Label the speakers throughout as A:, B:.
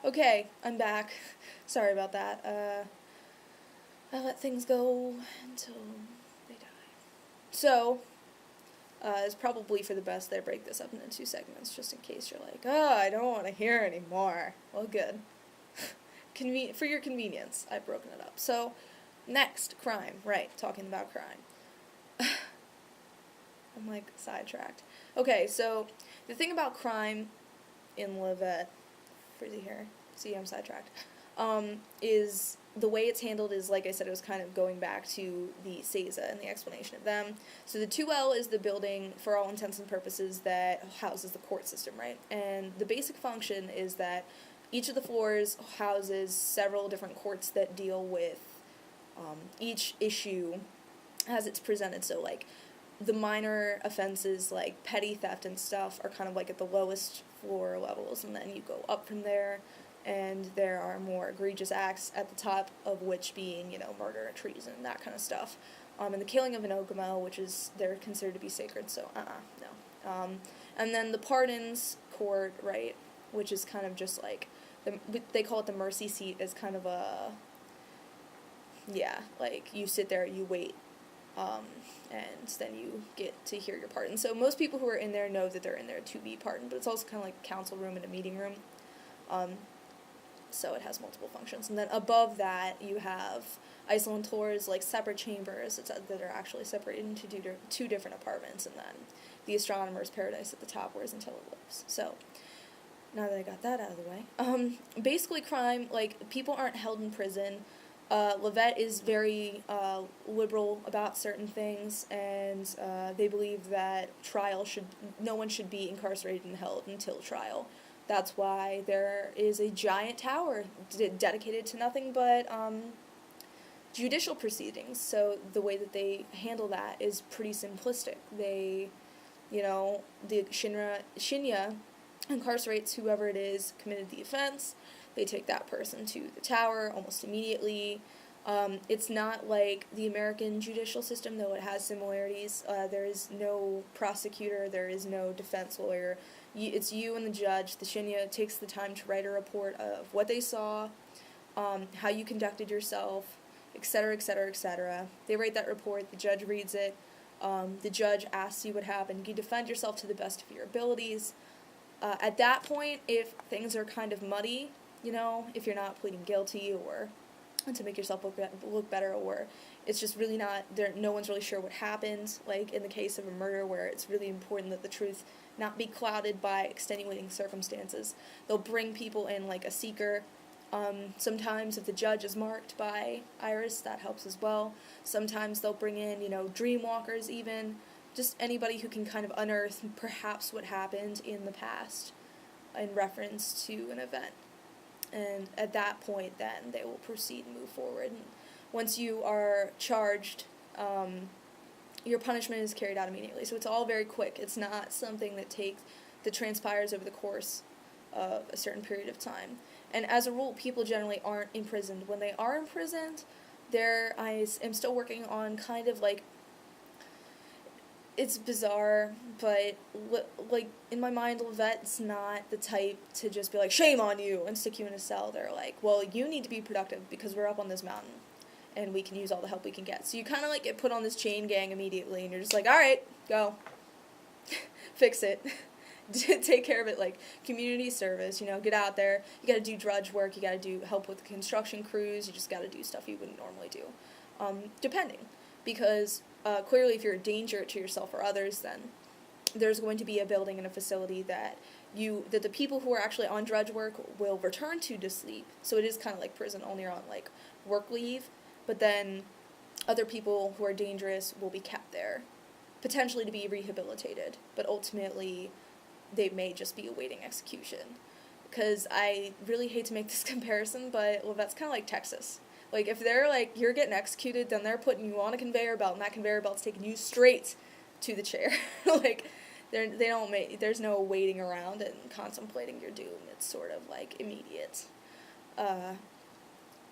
A: Okay, I'm back. Sorry about that. I let things go until they die. So, it's probably for the best that I break this up into 2 segments, just in case you're like, oh, I don't want to hear anymore. Well, good. For your convenience, I've broken it up. So, next, crime. Right, talking about crime. I'm, sidetracked. Okay, so, the thing about crime in Lhavit, frizzy hair, see, I'm sidetracked, is the way it's handled is, like I said, it was kind of going back to the SESA and the explanation of them. So the 2L is the building, for all intents and purposes, that houses the court system, right? And the basic function is that each of the floors houses several different courts that deal with each issue as it's presented. So, the minor offenses, like petty theft and stuff, are kind of, at the lowest floor levels, and then you go up from there, and there are more egregious acts at the top, of which being, murder and treason and that kind of stuff. And the killing of an Ogama, which is, they're considered to be sacred, so, no. And then the pardons court, right, which is kind of just, they call it the mercy seat, is kind of you sit there, you wait, and then you get to hear your pardon. So most people who are in there know that they're in there to be pardoned, but it's also kind of like a council room and a meeting room. So it has multiple functions. And then above that, you have isolantors, separate chambers that are actually separated into 2 different apartments, and then the astronomer's paradise at the top, where his intellect lives. So, now that I got that out of the way. Basically crime, people aren't held in prison. Lhavit is very liberal about certain things, and they believe that no one should be incarcerated and held until trial. That's why there is a giant tower dedicated to nothing but judicial proceedings. So the way that they handle that is pretty simplistic. They, the Shinya incarcerates whoever it is committed the offense. They take that person to the tower almost immediately. It's not like the American judicial system, though it has similarities. There is no prosecutor, there is no defense lawyer. It's you and the judge. The Shinya takes the time to write a report of what they saw, how you conducted yourself, etc., etc., etc. They write that report, the judge reads it, the judge asks you what happened. You defend yourself to the best of your abilities. At that point, if things are kind of muddy, if you're not pleading guilty or to make yourself look better, or it's just really not there, no one's really sure what happened, like in the case of a murder where it's really important that the truth not be clouded by extenuating circumstances, they'll bring people in like a seeker. Sometimes if the judge is marked by Iris, that helps as well. Sometimes they'll bring in, dream walkers even, just anybody who can kind of unearth perhaps what happened in the past in reference to an event. And at that point, then, they will proceed and move forward. And once you are charged, your punishment is carried out immediately. So it's all very quick. It's not something that transpires over the course of a certain period of time. And as a rule, people generally aren't imprisoned. When they are imprisoned, I am still working on kind of it's bizarre, but, in my mind, Lhavit's not the type to just be like, shame on you, and stick you in a cell. They're like, well, you need to be productive because we're up on this mountain, and we can use all the help we can get. So you kind of, get put on this chain gang immediately, and you're just like, all right, go. Fix it. Take care of it, community service, get out there. You gotta do drudge work, you gotta help with the construction crews, you just gotta do stuff you wouldn't normally do. Depending. Because clearly if you're a danger to yourself or others, then there's going to be a building and a facility that the people who are actually on drudge work will return to sleep. So it is kind of like prison, only you're on work leave, but then other people who are dangerous will be kept there, potentially to be rehabilitated, but ultimately they may just be awaiting execution. Because I really hate to make this comparison, but that's kind of like Texas. If they're, you're getting executed, then they're putting you on a conveyor belt, and that conveyor belt's taking you straight to the chair. There's no waiting around and contemplating your doom. It's sort of, immediate.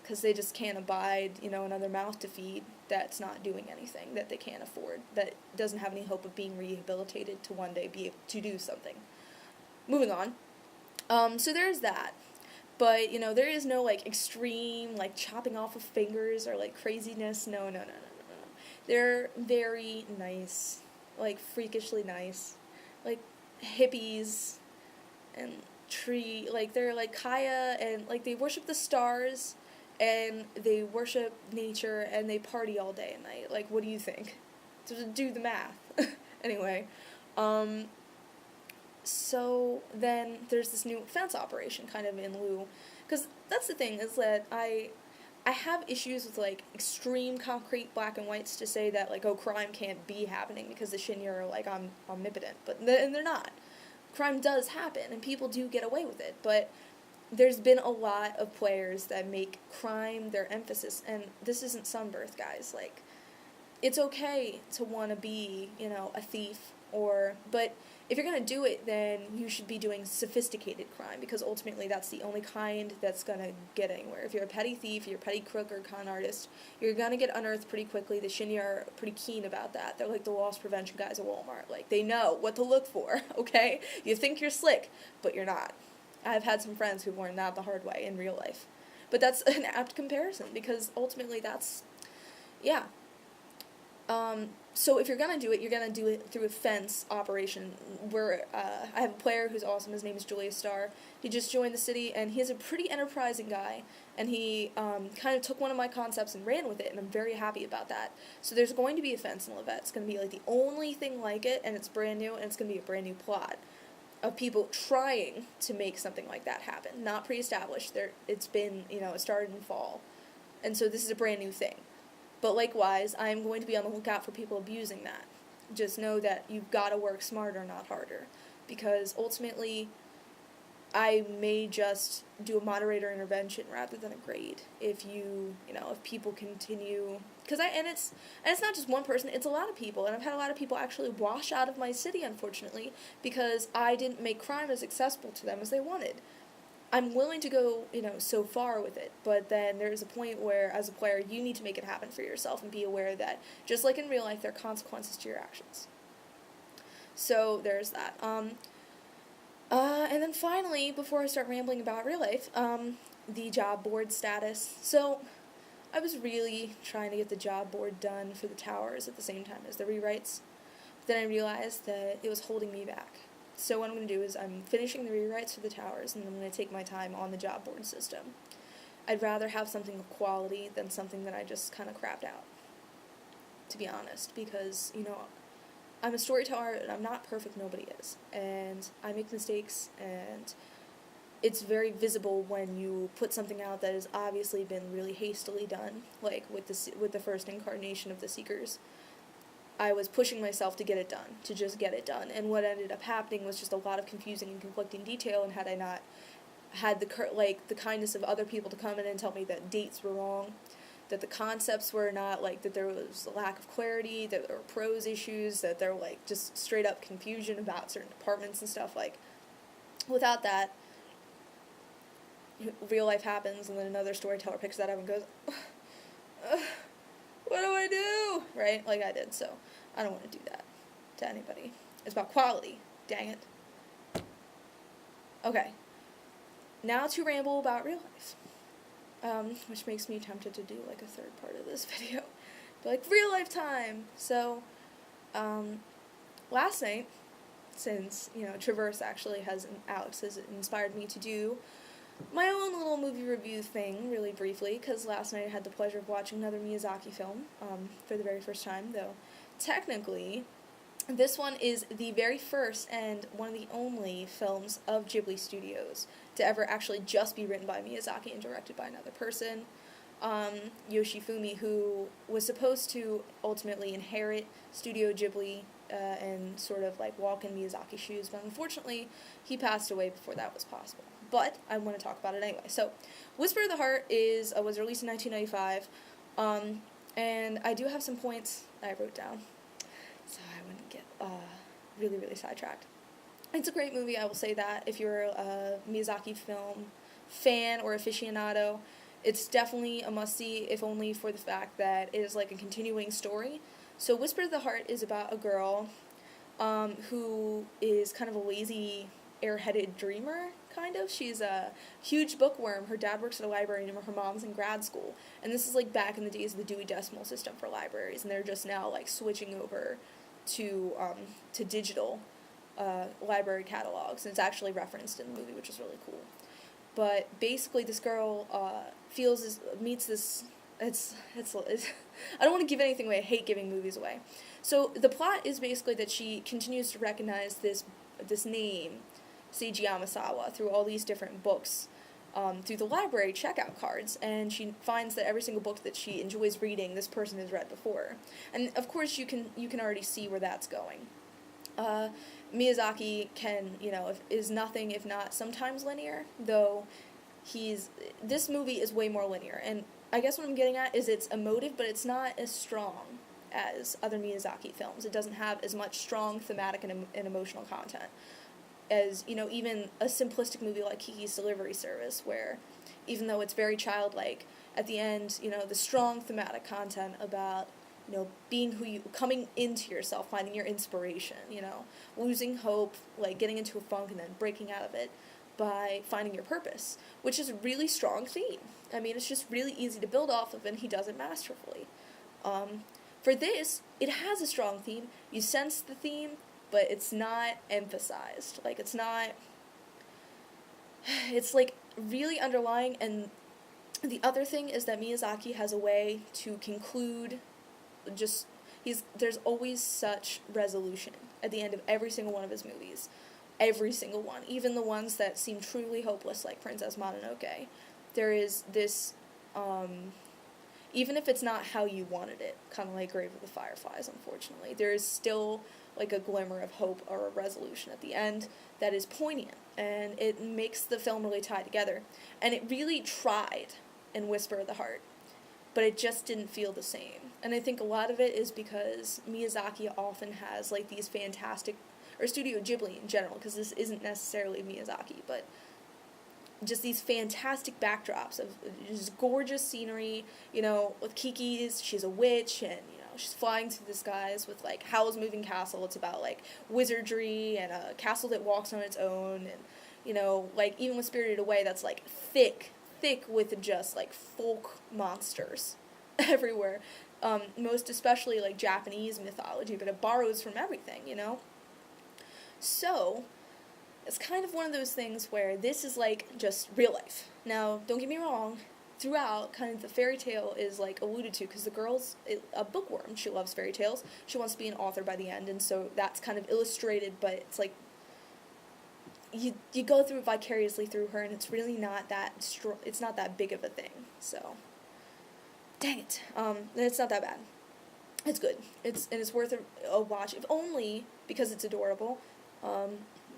A: Because they just can't abide, another mouth to feed that's not doing anything, that they can't afford, that doesn't have any hope of being rehabilitated to one day be able to do something. Moving on. So there's that. But, there is no, like, extreme, like, chopping off of fingers or, like, craziness. No, no, no, no, no, no. They're very nice. Like, freakishly nice. Like, hippies and like, they're, like, Kaya, and, like, they worship the stars, and they worship nature, and they party all day and night. Like, what do you think? To do the math. Anyway, so then there's this new fence operation kind of in lieu, because that's the thing, is that I have issues with, like, extreme concrete black and whites to say that, like, oh, crime can't be happening because the Shinya are, like, omnipotent, and they're not. Crime does happen, and people do get away with it, but there's been a lot of players that make crime their emphasis, and this isn't Sunbirth, guys. Like, it's okay to want to be, a thief, but if you're going to do it, then you should be doing sophisticated crime, because ultimately that's the only kind that's going to get anywhere. If you're a petty thief, you're a petty crook or con artist, you're going to get unearthed pretty quickly. The Shinya are pretty keen about that. They're like the loss prevention guys at Walmart. Like, they know what to look for, okay? You think you're slick, but you're not. I've had some friends who've learned that the hard way in real life. But that's an apt comparison, because ultimately that's, yeah. So if you're going to do it, you're going to do it through a fence operation, where I have a player who's awesome. His name is Julius Starr. He just joined the city, and he's a pretty enterprising guy, and he kind of took one of my concepts and ran with it, and I'm very happy about that. So there's going to be a fence in Lhavit. It's going to be, like, the only thing like it, and it's brand new, and it's going to be a brand new plot of people trying to make something like that happen. Not pre-established. It's been, it started in fall, and so this is a brand new thing. But likewise, I'm going to be on the lookout for people abusing that. Just know that you've got to work smarter, not harder. Because ultimately, I may just do a moderator intervention rather than a grade. If if people continue, and it's not just one person, it's a lot of people, and I've had a lot of people actually wash out of my city, unfortunately, because I didn't make crime as accessible to them as they wanted. I'm willing to go, so far with it, but then there's a point where, as a player, you need to make it happen for yourself and be aware that, just like in real life, there are consequences to your actions. So there's that. And then finally, before I start rambling about real life, the job board status. So I was really trying to get the job board done for the towers at the same time as the rewrites. Then I realized that it was holding me back. So what I'm going to do is I'm finishing the rewrites for the towers, and I'm going to take my time on the job board system. I'd rather have something of quality than something that I just kind of crapped out, to be honest, because, I'm a storyteller, and I'm not perfect, nobody is, and I make mistakes, and it's very visible when you put something out that has obviously been really hastily done, like with the first incarnation of the Seekers. I was pushing myself to get it done, to just get it done, and what ended up happening was just a lot of confusing and conflicting detail, and had I not had the kindness of other people to come in and tell me that dates were wrong, that the concepts were not, that there was a lack of clarity, that there were prose issues, that there were, just straight up confusion about certain departments and stuff, without that, real life happens, and then another storyteller picks that up and goes, what do I do? Right? Like I did, so I don't want to do that to anybody. It's about quality. Dang it. Okay. Now to ramble about real life. Which makes me tempted to do, a third part of this video. But, real life time! So, last night, since, Traverse actually Alex has inspired me to do my own little movie review thing, really briefly, because last night I had the pleasure of watching another Miyazaki film, for the very first time, though technically, this one is the very first and one of the only films of Ghibli Studios to ever actually just be written by Miyazaki and directed by another person. Yoshifumi, who was supposed to ultimately inherit Studio Ghibli, and sort of, walk in Miyazaki's shoes, but unfortunately, he passed away before that was possible. But I want to talk about it anyway. So, Whisper of the Heart was released in 1995, and I do have some points I wrote down, so I wouldn't get really, really sidetracked. It's a great movie, I will say that. If you're a Miyazaki film fan or aficionado, it's definitely a must-see, if only for the fact that it is a continuing story. So Whisper of the Heart is about a girl who is kind of a lazy, airheaded dreamer, kind of. She's a huge bookworm. Her dad works at a library, and her mom's in grad school. And this is, like, back in the days of the Dewey Decimal System for libraries, and they're just now, like, switching over to digital library catalogs, and it's actually referenced in the movie, which is really cool. But basically, this girl meets this. It's I don't want to give anything away. I hate giving movies away. So the plot is basically that she continues to recognize this name, Seiji Yamasawa, through all these different books, through the library checkout cards, and she finds that every single book that she enjoys reading, this person has read before. And of course, you can already see where that's going. Miyazaki is nothing if not sometimes linear, though this movie is way more linear, and I guess what I'm getting at is it's emotive, but it's not as strong as other Miyazaki films. It doesn't have as much strong thematic and emotional content as, even a simplistic movie like Kiki's Delivery Service, where even though it's very childlike, at the end, the strong thematic content about, being coming into yourself, finding your inspiration, losing hope, like getting into a funk and then breaking out of it by finding your purpose, which is a really strong theme. I mean, it's just really easy to build off of, and he does it masterfully. For this, it has a strong theme. You sense the theme, but it's not emphasized. Like, it's like really underlying, and the other thing is that Miyazaki has a way to conclude there's always such resolution at the end of every single one of his movies. Every single one. Even the ones that seem truly hopeless, like Princess Mononoke. There is this, even if it's not how you wanted it, kind of like Grave of the Fireflies, unfortunately, there is still, like, a glimmer of hope or a resolution at the end that is poignant, and it makes the film really tie together. And it really tried in Whisper of the Heart, but it just didn't feel the same. And I think a lot of it is because Miyazaki often has, like, these fantastic, or Studio Ghibli in general, because this isn't necessarily Miyazaki, but just these fantastic backdrops of just gorgeous scenery, with Kiki's, she's a witch, and, she's flying through the skies with, like, Howl's Moving Castle. It's about, like, wizardry and a castle that walks on its own, and, like, even with Spirited Away, that's, like, thick with just, like, folk monsters everywhere. Most especially, like, Japanese mythology, but it borrows from everything, So, it's kind of one of those things where this is, like, just real life. Now, don't get me wrong, throughout, kind of the fairy tale is, like, alluded to, because the girl's a bookworm. She loves fairy tales. She wants to be an author by the end, and so that's kind of illustrated, but it's, like, you go through it vicariously through her, and it's really not that it's not that big of a thing, so, dang it. It's not that bad. It's good. It's worth a watch, if only because it's adorable,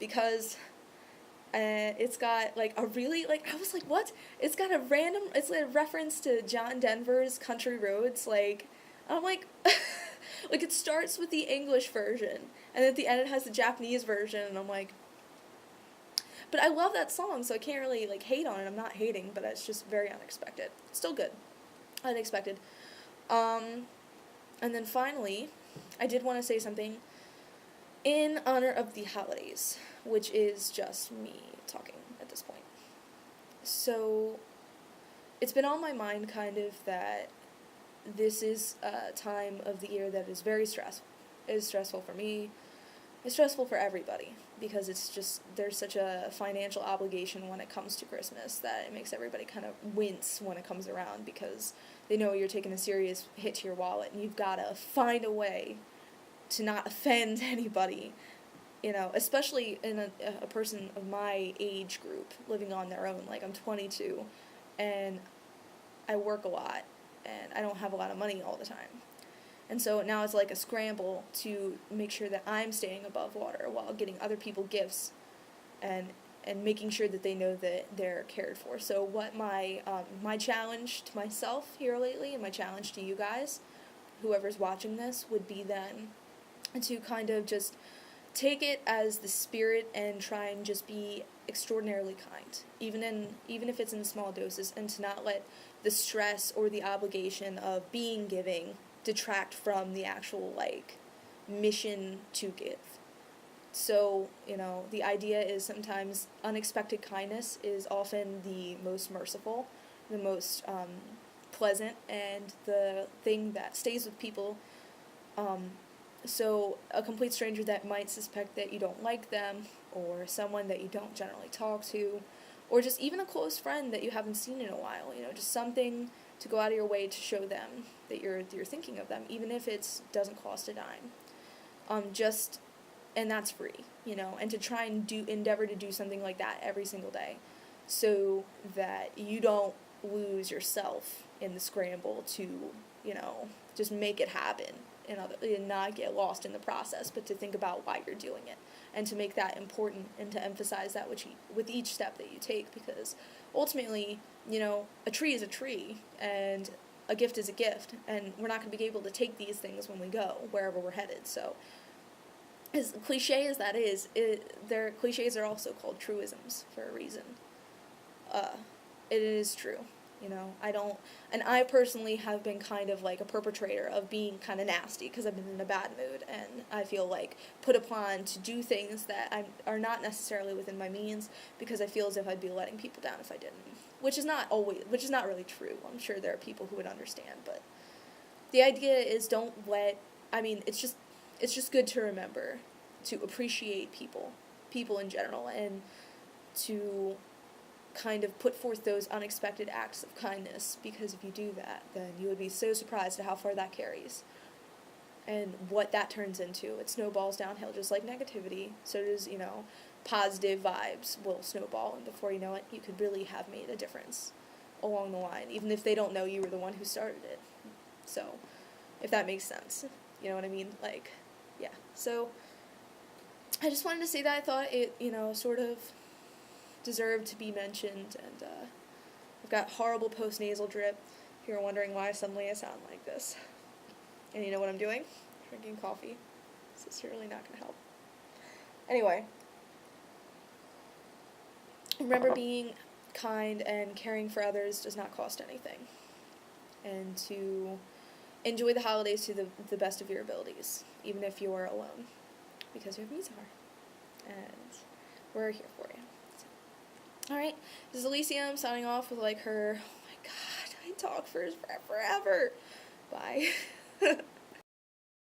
A: because it's got, like, a really, like, I was like, what? It's got it's a reference to John Denver's Country Roads, like, I'm like, like, it starts with the English version, and at the end it has the Japanese version, and I'm like, but I love that song, so I can't really, like, hate on it. I'm not hating, but it's just very unexpected. Still good. Unexpected. And then finally, I did want to say something in honor of the holidays, which is just me talking at this point. So, it's been on my mind, kind of, that this is a time of the year that is very stressful. It is stressful for me. It's stressful for everybody, because it's just, there's such a financial obligation when it comes to Christmas that it makes everybody kind of wince when it comes around, because they know you're taking a serious hit to your wallet, and you've got to find a way to not offend anybody, especially in a person of my age group, living on their own. Like, I'm 22, and I work a lot, and I don't have a lot of money all the time. And so now it's like a scramble to make sure that I'm staying above water while getting other people gifts and making sure that they know that they're cared for. So what my challenge to myself here lately, and my challenge to you guys, whoever's watching this, would be then to kind of just take it as the spirit and try and just be extraordinarily kind, even if it's in small doses, and to not let the stress or the obligation of being giving detract from the actual, like, mission to give. So, the idea is sometimes unexpected kindness is often the most merciful, the most pleasant, and the thing that stays with people. So a complete stranger that might suspect that you don't like them, or someone that you don't generally talk to, or just even a close friend that you haven't seen in a while, just something to go out of your way to show them that you're thinking of them, even if it doesn't cost a dime. And that's free, and to try and endeavor to do something like that every single day, so that you don't lose yourself in the scramble to, just make it happen and not get lost in the process, but to think about why you're doing it, and to make that important, and to emphasize that with each step that you take, because ultimately, a tree is a tree, and a gift is a gift, and we're not going to be able to take these things when we go wherever we're headed. So as cliche as that is, their cliches are also called truisms for a reason. It is true, I personally have been kind of like a perpetrator of being kind of nasty, because I've been in a bad mood, and I feel like put upon to do things that are not necessarily within my means, because I feel as if I'd be letting people down if I didn't, which is not really true. I'm sure there are people who would understand, but the idea is it's just good to remember to appreciate people in general, and to kind of put forth those unexpected acts of kindness, because if you do that, then you would be so surprised at how far that carries, and what that turns into. It snowballs downhill, just like negativity. So does, positive vibes will snowball, and before you know it, you could really have made a difference along the line, even if they don't know you were the one who started it. So, if that makes sense. You know what I mean? Yeah. So, I just wanted to say that I thought it, sort of deserved to be mentioned, and I've got horrible post-nasal drip. If you're wondering why suddenly I sound like this. And you know what I'm doing? Drinking coffee. This is certainly not going to help. Anyway, remember, being kind and caring for others does not cost anything. And to enjoy the holidays to the best of your abilities, even if you're alone, because you have me, and we're here for you. So, alright, this is Elysium signing off with her, oh my god, I talk for forever. Bye.